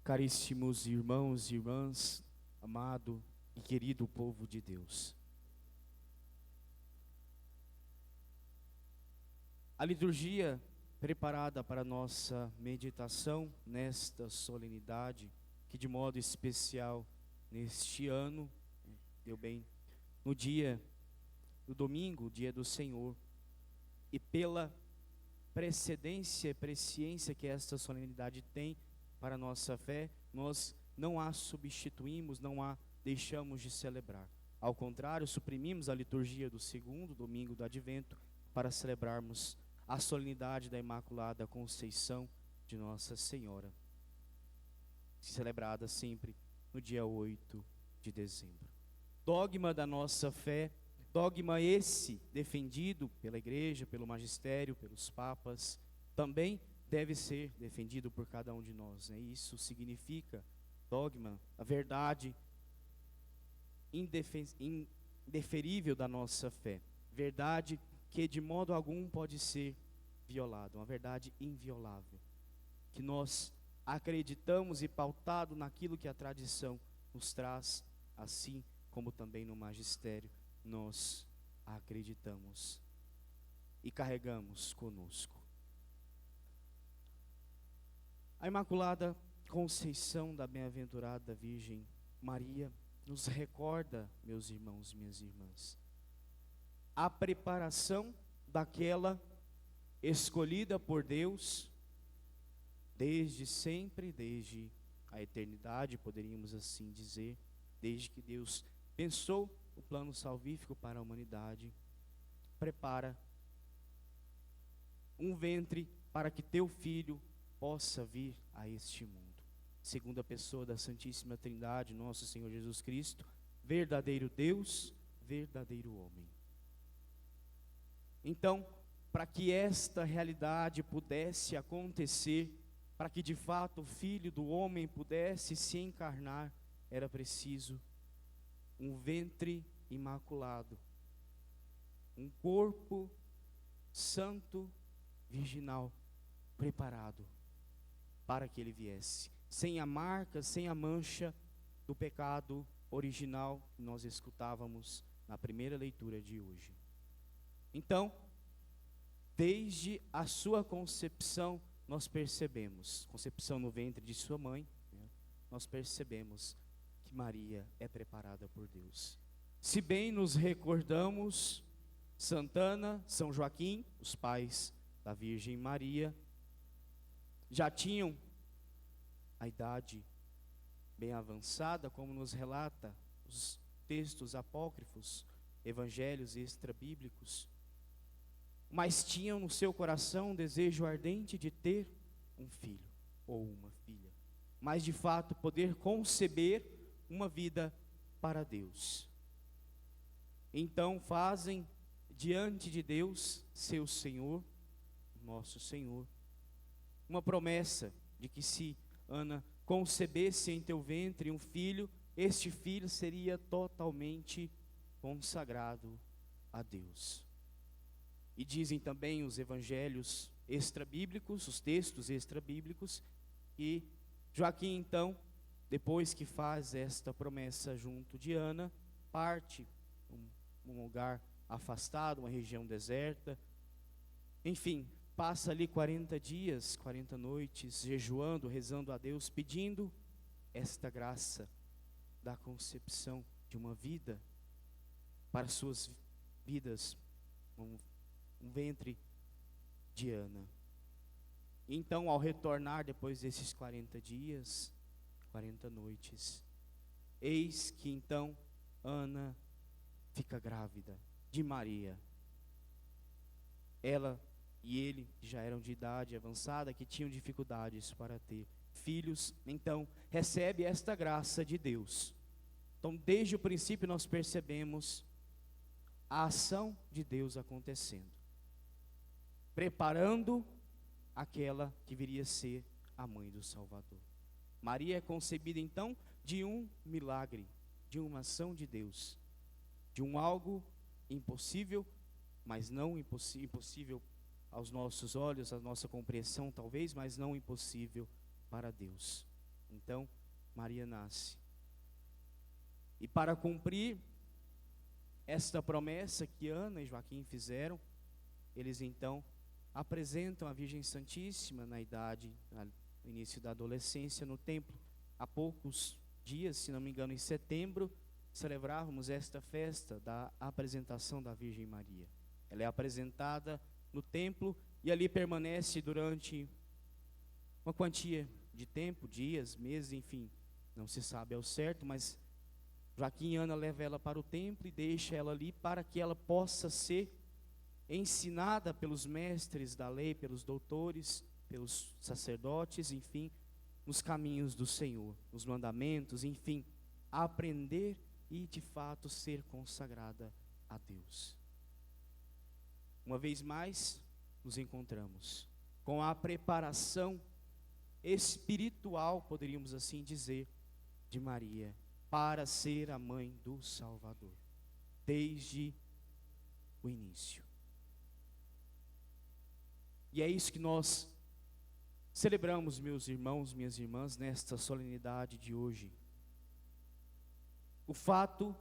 Caríssimos irmãos e irmãs, amado e querido povo de Deus. A liturgia preparada para nossa meditação nesta solenidade, que de modo especial neste ano, deu bem, no dia do domingo, dia do Senhor, e pela precedência e presciência que esta solenidade tem para a nossa fé, nós não a substituímos, não a deixamos de celebrar. Ao contrário, suprimimos a liturgia do segundo domingo do Advento para celebrarmos a solenidade da Imaculada Conceição de Nossa Senhora, celebrada sempre no dia 8 de dezembro. Dogma da nossa fé, dogma esse defendido pela Igreja, pelo magistério, pelos papas, também deve ser defendido por cada um de nós, né? Isso significa dogma, a verdade indeferível da nossa fé, verdade que de modo algum pode ser violada, uma verdade inviolável, que nós acreditamos e pautado naquilo que a tradição nos traz, assim como também no magistério nós acreditamos e carregamos conosco. A Imaculada Conceição da Bem-aventurada Virgem Maria nos recorda, meus irmãos e minhas irmãs, a preparação daquela escolhida por Deus desde sempre, desde a eternidade, poderíamos assim dizer, desde que Deus pensou o plano salvífico para a humanidade, prepara um ventre para que teu filho possa vir a este mundo. Segunda pessoa da Santíssima Trindade, nosso Senhor Jesus Cristo, verdadeiro Deus, verdadeiro homem. Então, para que esta realidade pudesse acontecer, para que de fato o Filho do homem pudesse se encarnar, era preciso um ventre imaculado, um corpo santo, virginal, preparado para que ele viesse, sem a marca, sem a mancha do pecado original que nós escutávamos na primeira leitura de hoje. Então, desde a sua concepção, nós percebemos, concepção no ventre de sua mãe, né, nós percebemos que Maria é preparada por Deus. Se bem nos recordamos, Santana, São Joaquim, os pais da Virgem Maria, já tinham a idade bem avançada, como nos relata os textos apócrifos, evangelhos extrabíblicos, mas tinham no seu coração um desejo ardente de ter um filho ou uma filha, mas de fato poder conceber uma vida para Deus. Então fazem diante de Deus, seu Senhor, nosso Senhor, uma promessa de que se Ana concebesse em teu ventre um filho, este filho seria totalmente consagrado a Deus. E dizem também os evangelhos extrabíblicos, os textos extrabíblicos, que Joaquim então, depois que faz esta promessa junto de Ana, parte um lugar afastado, uma região deserta, enfim, passa ali 40 dias, 40 noites, jejuando, rezando a Deus, pedindo esta graça da concepção de uma vida para suas vidas, um ventre de Ana. Então, ao retornar depois desses 40 dias, 40 noites, eis que então Ana fica grávida de Maria. Ela e ele, que já eram de idade avançada, que tinham dificuldades para ter filhos, então recebe esta graça de Deus. Então, desde o princípio nós percebemos a ação de Deus acontecendo, preparando aquela que viria a ser a mãe do Salvador. Maria é concebida então de um milagre, de uma ação de Deus, de um algo impossível, mas não impossível aos nossos olhos, à nossa compreensão talvez, mas não impossível para Deus. Então, Maria nasce. E para cumprir esta promessa que Ana e Joaquim fizeram, eles então apresentam a Virgem Santíssima no início da adolescência, no templo. Há poucos dias, se não me engano, em setembro, celebrávamos esta festa da apresentação da Virgem Maria. Ela é apresentada no templo e ali permanece durante uma quantia de tempo, dias, meses, enfim, não se sabe ao certo, mas Joaquim e Ana levam ela para o templo e deixa ela ali para que ela possa ser ensinada pelos mestres da lei, pelos doutores, pelos sacerdotes, enfim, nos caminhos do Senhor, nos mandamentos, enfim, aprender e de fato ser consagrada a Deus. Uma vez mais, nos encontramos com a preparação espiritual, poderíamos assim dizer, de Maria, para ser a mãe do Salvador, desde o início. E é isso que nós celebramos, meus irmãos, minhas irmãs, nesta solenidade de hoje. O fato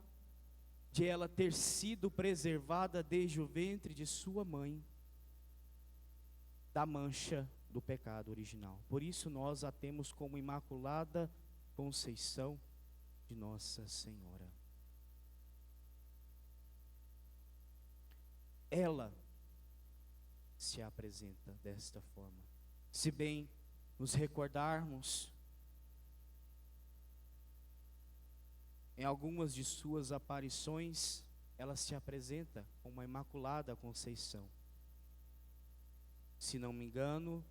de ela ter sido preservada desde o ventre de sua mãe da mancha do pecado original. Por isso nós a temos como Imaculada Conceição de Nossa Senhora. Ela se apresenta desta forma. Se bem nos recordarmos, em algumas de suas aparições, ela se apresenta como a Imaculada Conceição. Se não me engano,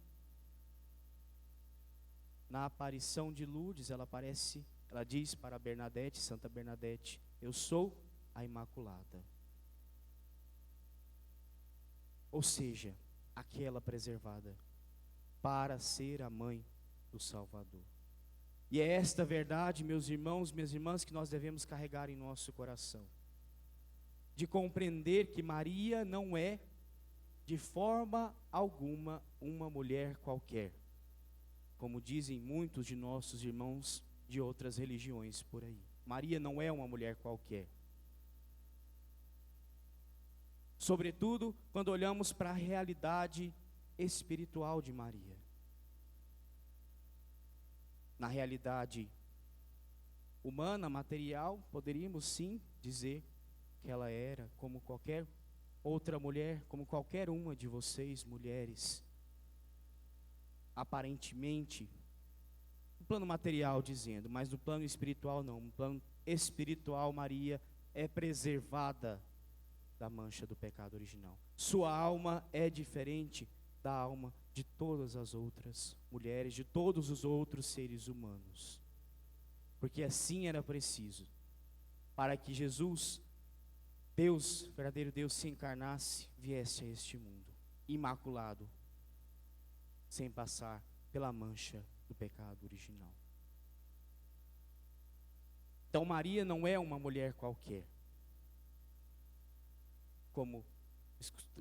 na aparição de Lourdes, ela diz para Bernadette, Santa Bernadette: eu sou a Imaculada. Ou seja, aquela preservada para ser a mãe do Salvador. E é esta verdade, meus irmãos, minhas irmãs, que nós devemos carregar em nosso coração. De compreender que Maria não é, de forma alguma, uma mulher qualquer, como dizem muitos de nossos irmãos de outras religiões por aí. Maria não é uma mulher qualquer. Sobretudo, quando olhamos para a realidade espiritual de Maria. Na realidade humana, material, poderíamos sim dizer que ela era como qualquer outra mulher, como qualquer uma de vocês, mulheres. Aparentemente, no plano material dizendo, mas no plano espiritual não. No plano espiritual, Maria é preservada da mancha do pecado original. Sua alma é diferente da alma de todas as outras mulheres, de todos os outros seres humanos. Porque assim era preciso, para que Jesus, Deus, verdadeiro Deus, se encarnasse, viesse a este mundo, imaculado, sem passar pela mancha do pecado original. Então Maria não é uma mulher qualquer, como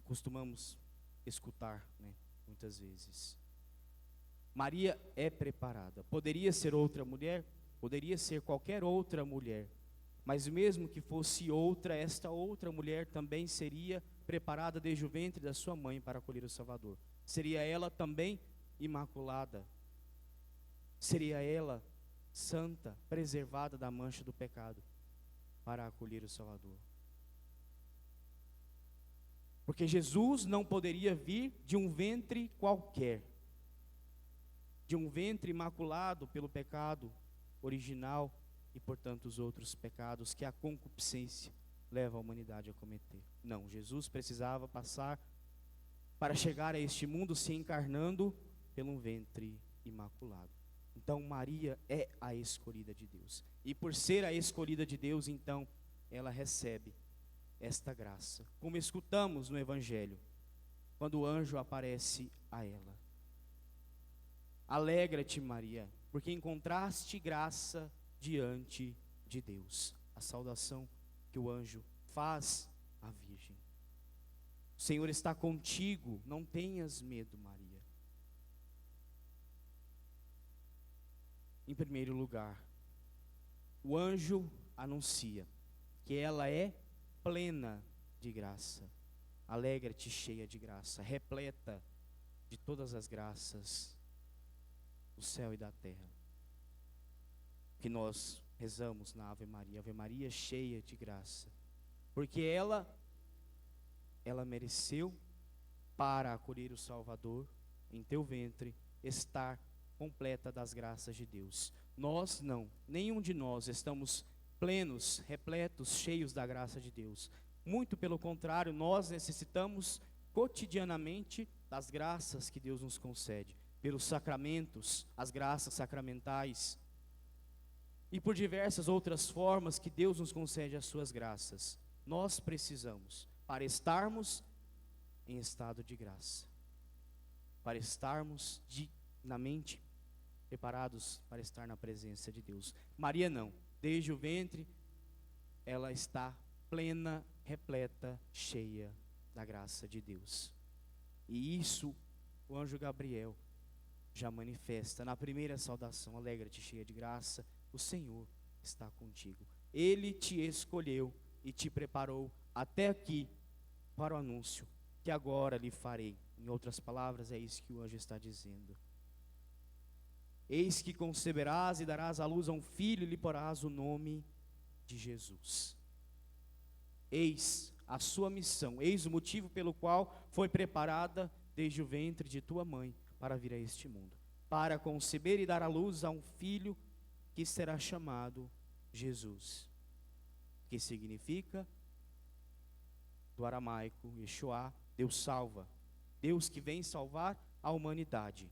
costumamos escutar, né, muitas vezes. Maria é preparada. Poderia ser outra mulher, poderia ser qualquer outra mulher, mas mesmo que fosse outra, esta outra mulher também seria preparada desde o ventre da sua mãe para acolher o Salvador. Seria ela também imaculada. Seria ela santa, preservada da mancha do pecado para acolher o Salvador. Porque Jesus não poderia vir de um ventre qualquer, de um ventre imaculado pelo pecado original e, portanto, os outros pecados que a concupiscência leva a humanidade a cometer. Não, Jesus precisava passar para chegar a este mundo se encarnando pelo um ventre imaculado. Então Maria é a escolhida de Deus. E por ser a escolhida de Deus, então, ela recebe esta graça. Como escutamos no Evangelho, quando o anjo aparece a ela. Alegra-te, Maria, porque encontraste graça diante de Deus. A saudação que o anjo faz à Virgem. O Senhor está contigo, não tenhas medo, Maria. Em primeiro lugar, o anjo anuncia que ela é plena de graça. Alegra-te, cheia de graça, repleta de todas as graças do céu e da terra. Que nós rezamos na Ave Maria cheia de graça, porque ela mereceu, para acolher o Salvador em teu ventre, estar completa das graças de Deus. Nós não, nenhum de nós estamos plenos, repletos, cheios da graça de Deus. Muito pelo contrário, nós necessitamos cotidianamente das graças que Deus nos concede, pelos sacramentos, as graças sacramentais, e por diversas outras formas que Deus nos concede as suas graças. Nós precisamos, para estarmos em estado de graça, para estarmos dignamente preparados para estar na presença de Deus. Maria não, desde o ventre, ela está plena, repleta, cheia da graça de Deus. E isso o anjo Gabriel já manifesta na primeira saudação: alegra-te, cheia de graça, o Senhor está contigo. Ele te escolheu e te preparou até aqui para o anúncio que agora lhe farei. Em outras palavras, é isso que o anjo está dizendo. Eis que conceberás e darás à luz a um filho, e lhe porás o nome de Jesus. Eis a sua missão, eis o motivo pelo qual foi preparada desde o ventre de tua mãe para vir a este mundo, para conceber e dar à luz a um filho que será chamado Jesus, que significa, do aramaico, Yeshua, Deus salva, Deus que vem salvar a humanidade.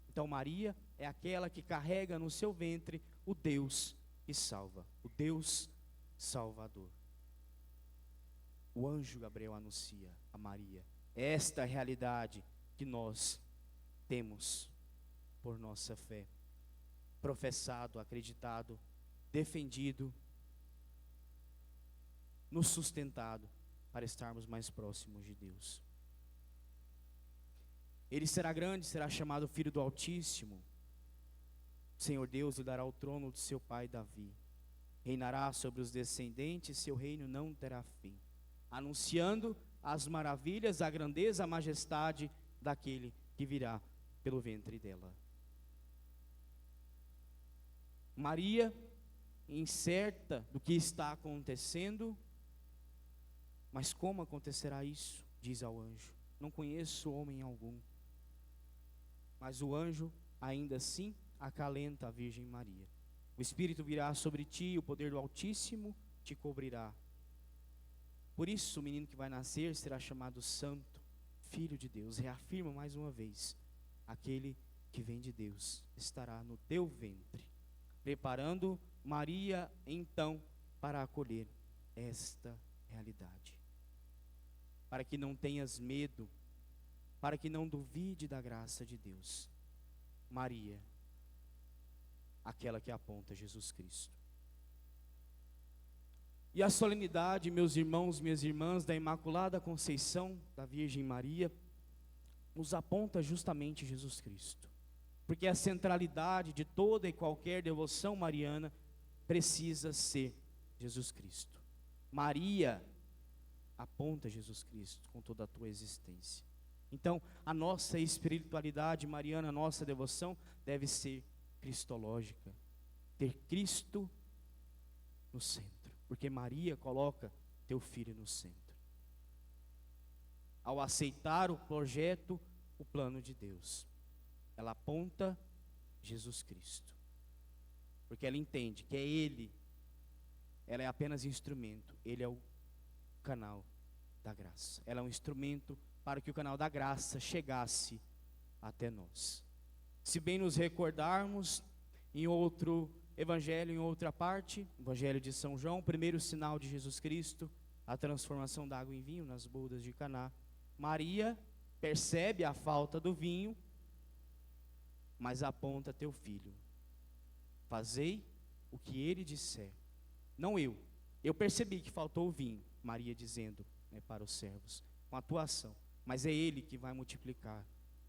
Então Maria é aquela que carrega no seu ventre o Deus que salva, o Deus Salvador. O anjo Gabriel anuncia a Maria esta realidade que nós temos por nossa fé, professado, acreditado, defendido, nos sustentado para estarmos mais próximos de Deus. Ele será grande, será chamado Filho do Altíssimo. O Senhor Deus lhe dará o trono de seu pai Davi. Reinará sobre os descendentes, seu reino não terá fim. Anunciando as maravilhas, a grandeza, a majestade daquele que virá pelo ventre dela. Maria, incerta do que está acontecendo, mas como acontecerá isso? Diz ao anjo: não conheço homem algum. Mas o anjo, ainda assim, acalenta a Virgem Maria. O Espírito virá sobre ti, o poder do Altíssimo te cobrirá. Por isso o menino que vai nascer será chamado Santo, Filho de Deus. Reafirma mais uma vez: aquele que vem de Deus estará no teu ventre, preparando Maria então para acolher esta realidade. Para que não tenhas medo, para que não duvide da graça de Deus. Maria, aquela que aponta Jesus Cristo. E a solenidade, meus irmãos, minhas irmãs, da Imaculada Conceição da Virgem Maria, nos aponta justamente Jesus Cristo. Porque a centralidade de toda e qualquer devoção mariana precisa ser Jesus Cristo. Maria aponta Jesus Cristo com toda a tua existência. Então, a nossa espiritualidade mariana, a nossa devoção deve ser cristológica, ter Cristo no centro, porque Maria coloca teu filho no centro. Ao aceitar o projeto, o plano de Deus, ela aponta Jesus Cristo, porque ela entende que é Ele, ela é apenas instrumento, Ele é o canal da graça, ela é um instrumento para que o canal da graça chegasse até nós. Se bem nos recordarmos, em outro evangelho, em outra parte, Evangelho de São João, primeiro sinal de Jesus Cristo, a transformação da água em vinho nas bodas de Caná. Maria percebe a falta do vinho, mas aponta teu filho. Fazei o que ele disser. Não eu. Eu percebi que faltou o vinho, Maria dizendo, para os servos, com a tua ação. Mas é Ele que vai multiplicar,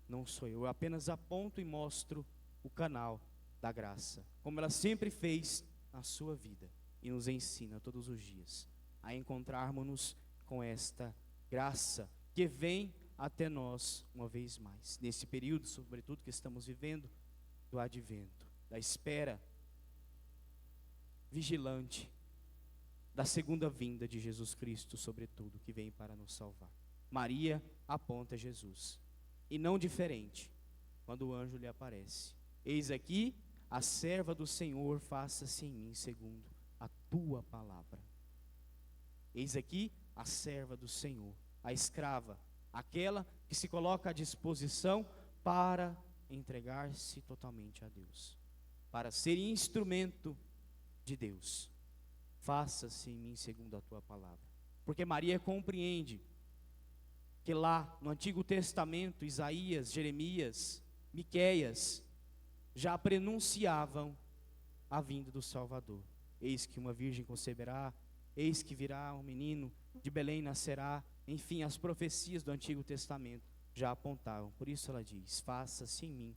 não sou eu. Eu apenas aponto e mostro o canal da graça, como ela sempre fez na sua vida e nos ensina todos os dias a encontrarmos-nos com esta graça que vem até nós uma vez mais, nesse período, sobretudo, que estamos vivendo do advento, da espera vigilante da segunda vinda de Jesus Cristo, sobretudo, que vem para nos salvar. Maria aponta Jesus, e não diferente, quando o anjo lhe aparece: eis aqui a serva do Senhor, faça-se em mim segundo a tua palavra. Eis aqui a serva do Senhor, a escrava, aquela que se coloca à disposição para entregar-se totalmente a Deus, para ser instrumento de Deus. Faça-se em mim segundo a tua palavra. Porque Maria compreende que lá no Antigo Testamento, Isaías, Jeremias, Miqueias já prenunciavam a vinda do Salvador. Eis que uma virgem conceberá, eis que virá um menino, de Belém nascerá. Enfim, as profecias do Antigo Testamento já apontavam. Por isso ela diz: faça-se em mim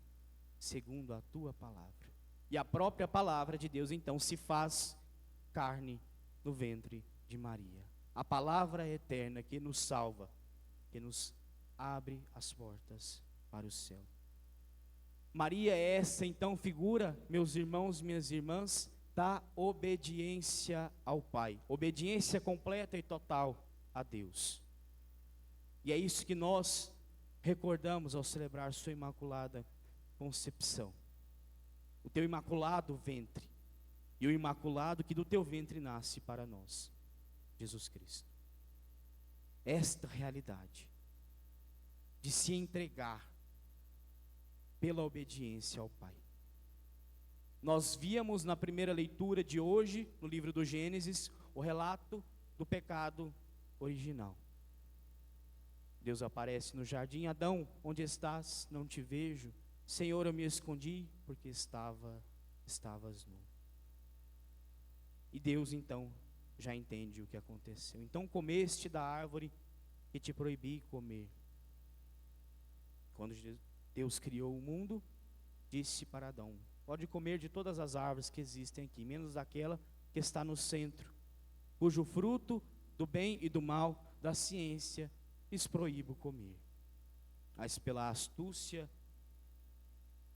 segundo a tua palavra. E a própria palavra de Deus então se faz carne no ventre de Maria. A palavra eterna que nos salva, que nos abre as portas para o céu. Maria é essa então figura, meus irmãos, minhas irmãs, da obediência ao Pai, obediência completa e total a Deus. E é isso que nós recordamos ao celebrar sua imaculada concepção, o teu imaculado ventre, e o imaculado que do teu ventre nasce para nós, Jesus Cristo. Esta realidade de se entregar pela obediência ao Pai. Nós víamos na primeira leitura de hoje, no livro do Gênesis, o relato do pecado original. Deus aparece no jardim: Adão, onde estás? Não te vejo. Senhor, eu me escondi porque estavas nu. E Deus então já entende o que aconteceu. Então comeste da árvore que te proibi comer. Quando Deus criou o mundo, disse para Adão: pode comer de todas as árvores que existem aqui, menos daquela que está no centro, cujo fruto do bem e do mal, da ciência, lhes proíbo comer. Mas pela astúcia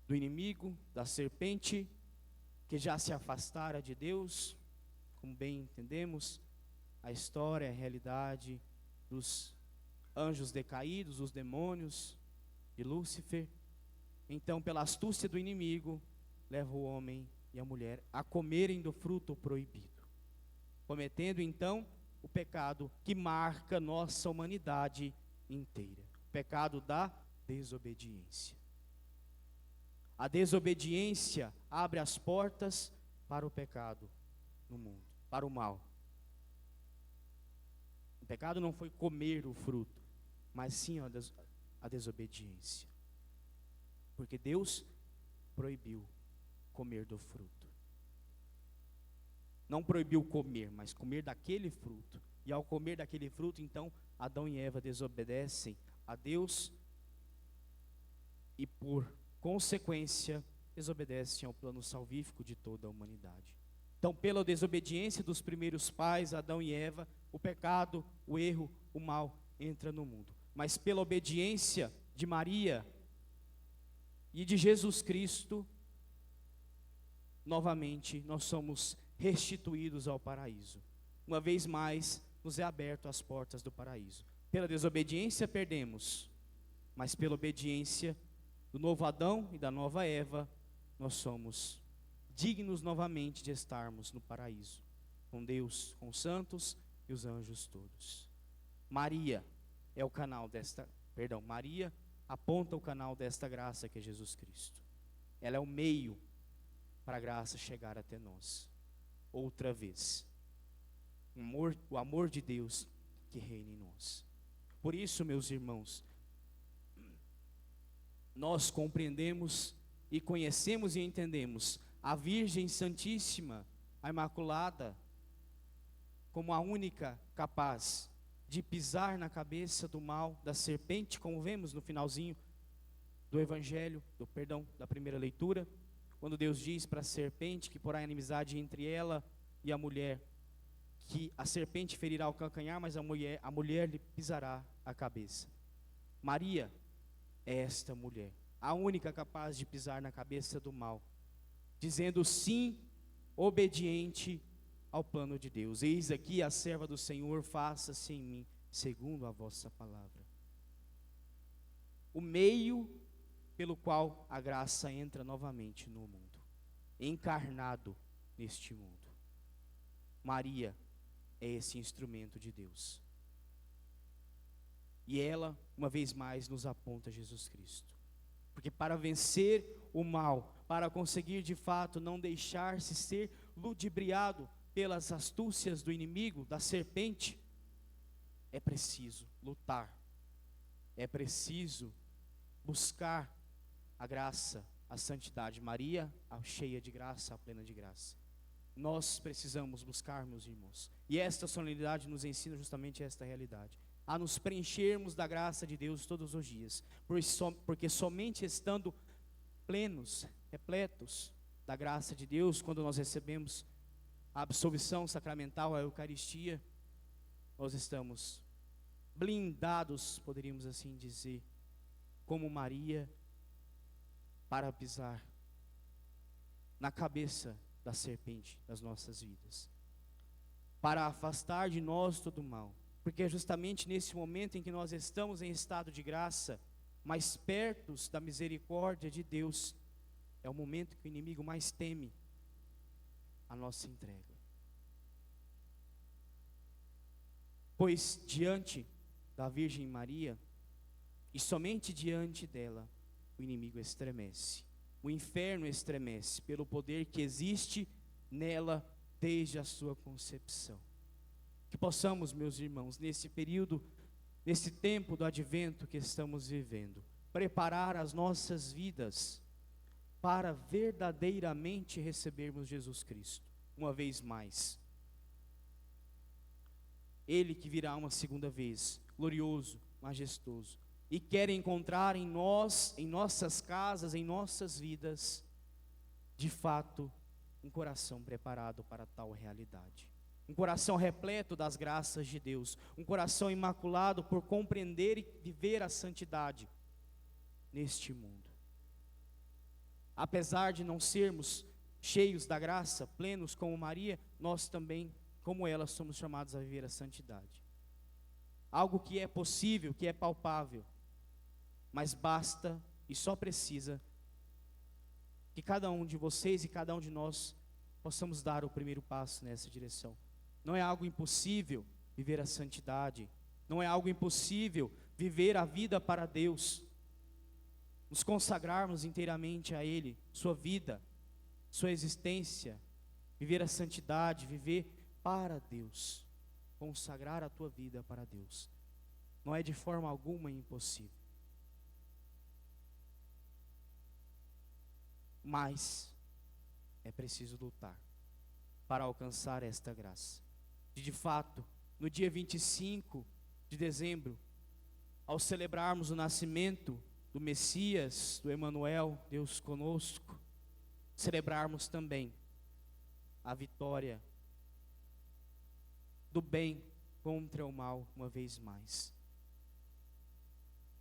do inimigo, da serpente, que já se afastara de Deus, como bem entendemos, a história, a realidade dos anjos decaídos, os demônios de Lúcifer. Então, pela astúcia do inimigo, leva o homem e a mulher a comerem do fruto proibido, cometendo então o pecado que marca nossa humanidade inteira, o pecado da desobediência. A desobediência abre as portas para o pecado no mundo, para o mal. O pecado não foi comer o fruto, mas sim a desobediência. Porque Deus proibiu comer do fruto. Não proibiu comer, mas comer daquele fruto. E ao comer daquele fruto, então, Adão e Eva desobedecem a Deus e, por consequência, desobedecem ao plano salvífico de toda a humanidade. Então, pela desobediência dos primeiros pais, Adão e Eva, o pecado, o erro, o mal entra no mundo. Mas pela obediência de Maria e de Jesus Cristo, novamente nós somos restituídos ao paraíso. Uma vez mais, nos é aberto as portas do paraíso. Pela desobediência perdemos, mas pela obediência do novo Adão e da nova Eva, nós somos dignos novamente de estarmos no paraíso, com Deus, com os santos e os anjos todos. Maria é o canal Maria aponta o canal desta graça que é Jesus Cristo. Ela é o meio para a graça chegar até nós. Outra vez, o amor de Deus que reina em nós. Por isso, meus irmãos, nós compreendemos e conhecemos e entendemos a Virgem Santíssima, a Imaculada, como a única capaz de pisar na cabeça do mal, da serpente, como vemos no finalzinho do Evangelho, da primeira leitura, quando Deus diz para a serpente que porá inimizade entre ela e a mulher, que a serpente ferirá o calcanhar, mas a mulher lhe pisará a cabeça. Maria é esta mulher, a única capaz de pisar na cabeça do mal, dizendo sim, obediente ao plano de Deus. Eis aqui a serva do Senhor, faça-se em mim segundo a vossa palavra. O meio pelo qual a graça entra novamente no mundo, encarnado neste mundo. Maria é esse instrumento de Deus. E ela, uma vez mais, nos aponta Jesus Cristo. Porque para vencer o mal, para conseguir de fato não deixar-se ser ludibriado pelas astúcias do inimigo, da serpente, é preciso lutar, é preciso buscar a graça, a santidade. Maria, a cheia de graça, a plena de graça. Nós precisamos buscar, meus irmãos, e esta solenidade nos ensina justamente esta realidade, a nos preenchermos da graça de Deus todos os dias, porque somente estando plenos, repletos da graça de Deus, quando nós recebemos a absolvição sacramental, a Eucaristia, nós estamos blindados, poderíamos assim dizer, como Maria, para pisar na cabeça da serpente das nossas vidas, para afastar de nós todo o mal, porque é justamente nesse momento em que nós estamos em estado de graça, mais perto da misericórdia de Deus, é o momento que o inimigo mais teme a nossa entrega. Pois diante da Virgem Maria, e somente diante dela, o inimigo estremece, o inferno estremece, pelo poder que existe nela desde a sua concepção. Que possamos, meus irmãos, nesse período, nesse tempo do advento que estamos vivendo, preparar as nossas vidas para verdadeiramente recebermos Jesus Cristo, uma vez mais. Ele que virá uma segunda vez, glorioso, majestoso, e quer encontrar em nós, em nossas casas, em nossas vidas, de fato, um coração preparado para tal realidade. Um coração repleto das graças de Deus, um coração imaculado por compreender e viver a santidade neste mundo. Apesar de não sermos cheios da graça, plenos como Maria, nós também, como ela, somos chamados a viver a santidade. Algo que é possível, que é palpável, mas basta e só precisa que cada um de vocês e cada um de nós possamos dar o primeiro passo nessa direção. Não é algo impossível viver a santidade, não é algo impossível viver a vida para Deus, nos consagrarmos inteiramente a Ele, sua vida, sua existência, viver a santidade, viver para Deus, consagrar a tua vida para Deus, não é de forma alguma impossível. Mas é preciso lutar para alcançar esta graça. E de fato, no dia 25 de dezembro, ao celebrarmos o nascimento do Messias, do Emanuel, Deus conosco, celebrarmos também a vitória do bem contra o mal uma vez mais.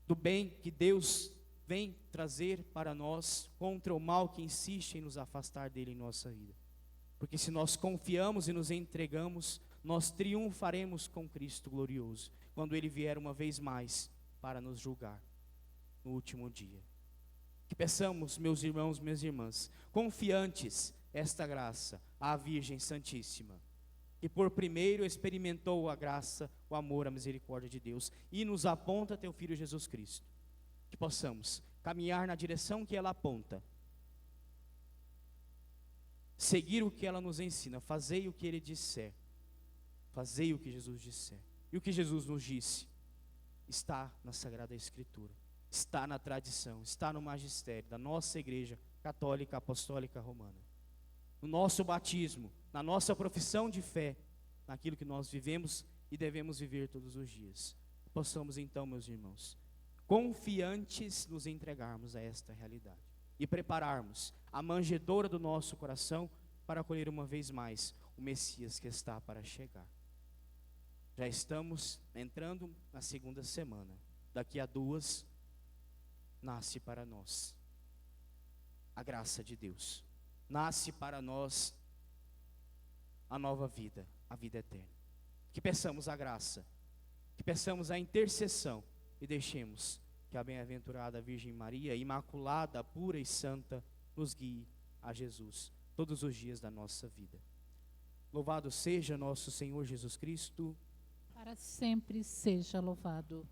Do bem que Deus vem trazer para nós contra o mal que insiste em nos afastar dele em nossa vida. Porque se nós confiamos e nos entregamos, nós triunfaremos com Cristo glorioso, quando Ele vier uma vez mais para nos julgar no último dia. Que peçamos, meus irmãos, minhas irmãs, confiantes esta graça à Virgem Santíssima, que por primeiro experimentou a graça, o amor, a misericórdia de Deus, e nos aponta até o Filho Jesus Cristo. Que possamos caminhar na direção que ela aponta, seguir o que ela nos ensina, fazei o que Ele disser, fazei o que Jesus disser. E o que Jesus nos disse está na Sagrada Escritura, está na tradição, está no magistério da nossa Igreja Católica Apostólica Romana, no nosso batismo, na nossa profissão de fé, naquilo que nós vivemos e devemos viver todos os dias. Possamos então, meus irmãos, confiantes nos entregarmos a esta realidade. e prepararmos a manjedoura do nosso coração para acolher uma vez mais o Messias que está para chegar. Já estamos entrando na segunda semana. Daqui a 2, nasce para nós a graça de Deus. Nasce para nós a nova vida, a vida eterna. Que peçamos a graça, que peçamos a intercessão e deixemos que a bem-aventurada Virgem Maria, imaculada, pura e santa, nos guie a Jesus todos os dias da nossa vida. Louvado seja nosso Senhor Jesus Cristo. Para sempre seja louvado.